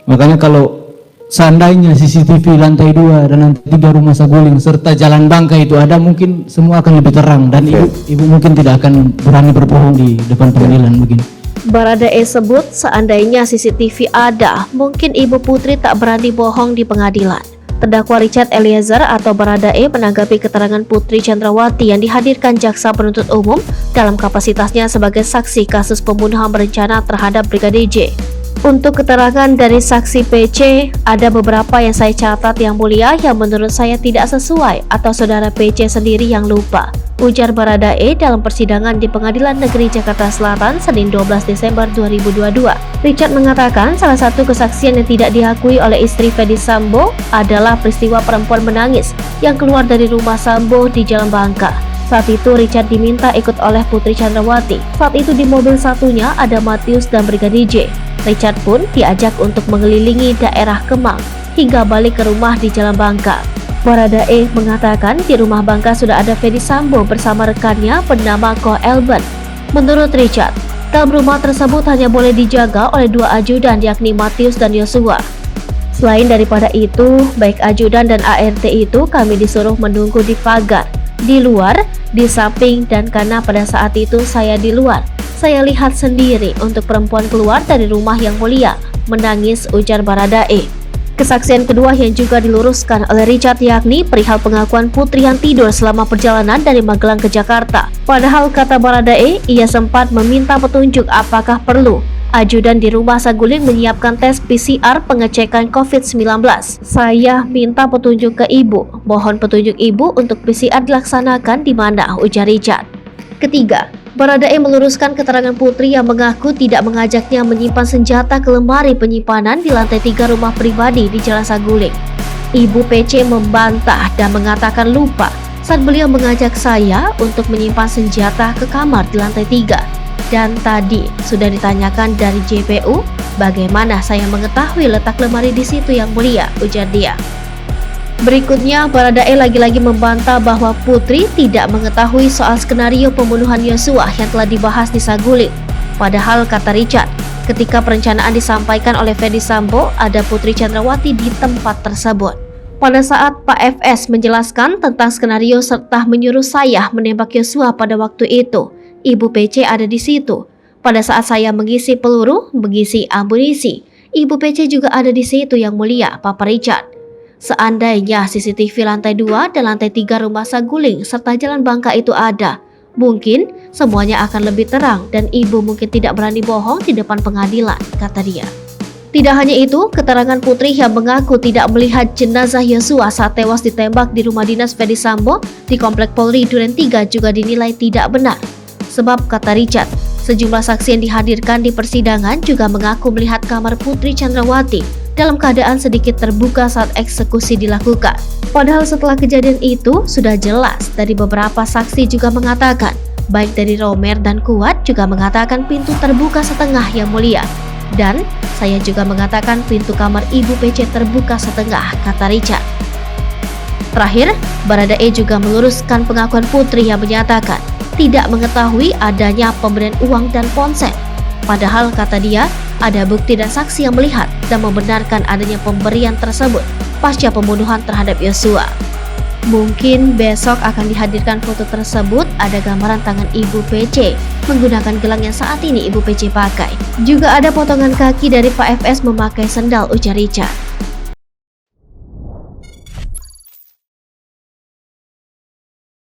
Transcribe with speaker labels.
Speaker 1: Makanya kalau seandainya CCTV lantai 2 dan lantai 3 rumah Saguling serta jalan Bangka itu ada, mungkin semua akan lebih terang dan ibu mungkin tidak akan berani berbohong di depan pengadilan begini.
Speaker 2: Baradae sebut seandainya CCTV ada, mungkin Ibu Putri tak berani bohong di pengadilan. Terdakwa Richard Eliezer atau Baradae menanggapi keterangan Putri Chandrawati yang dihadirkan jaksa penuntut umum dalam kapasitasnya sebagai saksi kasus pembunuhan berencana terhadap Brigadir J. Untuk keterangan dari saksi PC, ada beberapa yang saya catat yang mulia yang menurut saya tidak sesuai atau saudara PC sendiri yang lupa, ujar Baradae dalam persidangan di Pengadilan Negeri Jakarta Selatan Senin 12 Desember 2022. Richard mengatakan salah satu kesaksian yang tidak diakui oleh istri Ferdy Sambo adalah peristiwa perempuan menangis yang keluar dari rumah Sambo di Jalan Bangka. Saat itu Richard diminta ikut oleh Putri Chandrawati. Saat itu di mobil satunya ada Matius dan Brigadir J. Richard pun diajak untuk mengelilingi daerah Kemang hingga balik ke rumah di Jalan Bangka. Baradae mengatakan di rumah Bangka sudah ada Ferdy Sambo bersama rekannya bernama Ko Elben. Menurut Richard, dalam rumah tersebut hanya boleh dijaga oleh 2 ajudan yakni Matius dan Yosua. Selain daripada itu, baik ajudan dan ART itu kami disuruh menunggu di pagar, di luar, di samping, dan karena pada saat itu saya di luar, saya lihat sendiri untuk perempuan keluar dari rumah yang mulia, menangis, ujar Baradae. Kesaksian kedua yang juga diluruskan oleh Richard yakni perihal pengakuan Putri yang tidur selama perjalanan dari Magelang ke Jakarta. Padahal kata Baradae, ia sempat meminta petunjuk apakah perlu ajudan di rumah Saguling menyiapkan tes PCR pengecekan COVID-19. Saya minta petunjuk ke ibu, mohon petunjuk ibu untuk PCR dilaksanakan di mana, ujar Richard. Ketiga, Baradae meluruskan keterangan Putri yang mengaku tidak mengajaknya menyimpan senjata ke lemari penyimpanan di lantai 3 rumah pribadi di Jalan Saguling. Ibu PC membantah dan mengatakan lupa saat beliau mengajak saya untuk menyimpan senjata ke kamar di lantai 3. Dan tadi sudah ditanyakan dari JPU, bagaimana saya mengetahui letak lemari di situ yang mulia, ujar dia. Berikutnya, Baradae lagi-lagi membantah bahwa Putri tidak mengetahui soal skenario pembunuhan Yosua yang telah dibahas di Saguling. Padahal kata Richard, ketika perencanaan disampaikan oleh Ferdy Sambo, ada Putri Chandrawati di tempat tersebut. Pada saat Pak FS menjelaskan tentang skenario serta menyuruh saya menembak Yosua pada waktu itu, Ibu PC ada di situ. Pada saat saya mengisi peluru, mengisi amunisi, Ibu PC juga ada di situ yang mulia, Papa Richard. Seandainya CCTV lantai 2 dan lantai 3 rumah Saguling serta Jalan Bangka itu ada, mungkin semuanya akan lebih terang dan ibu mungkin tidak berani bohong di depan pengadilan, kata dia. Tidak hanya itu, keterangan Putri yang mengaku tidak melihat jenazah Yosua saat tewas ditembak di rumah dinas Ferdy Sambo di Komplek Polri Duren 3 juga dinilai tidak benar. Sebab kata Richard, sejumlah saksi yang dihadirkan di persidangan juga mengaku melihat kamar Putri Chandrawati dalam keadaan sedikit terbuka saat eksekusi dilakukan. Padahal setelah kejadian itu sudah jelas dari beberapa saksi juga mengatakan, baik dari Romer dan Kuat juga mengatakan pintu terbuka setengah yang mulia. Dan saya juga mengatakan pintu kamar Ibu PC terbuka setengah, kata Richard. Terakhir, Baradae juga meluruskan pengakuan Putri yang menyatakan tidak mengetahui adanya pemberian uang dan ponsel. Padahal kata dia, ada bukti dan saksi yang melihat dan membenarkan adanya pemberian tersebut pasca pembunuhan terhadap Yosua. Mungkin besok akan dihadirkan foto tersebut, ada gambaran tangan Ibu PC menggunakan gelang yang saat ini Ibu PC pakai. Juga ada potongan kaki dari Pak FS memakai sendal, ujar Richard.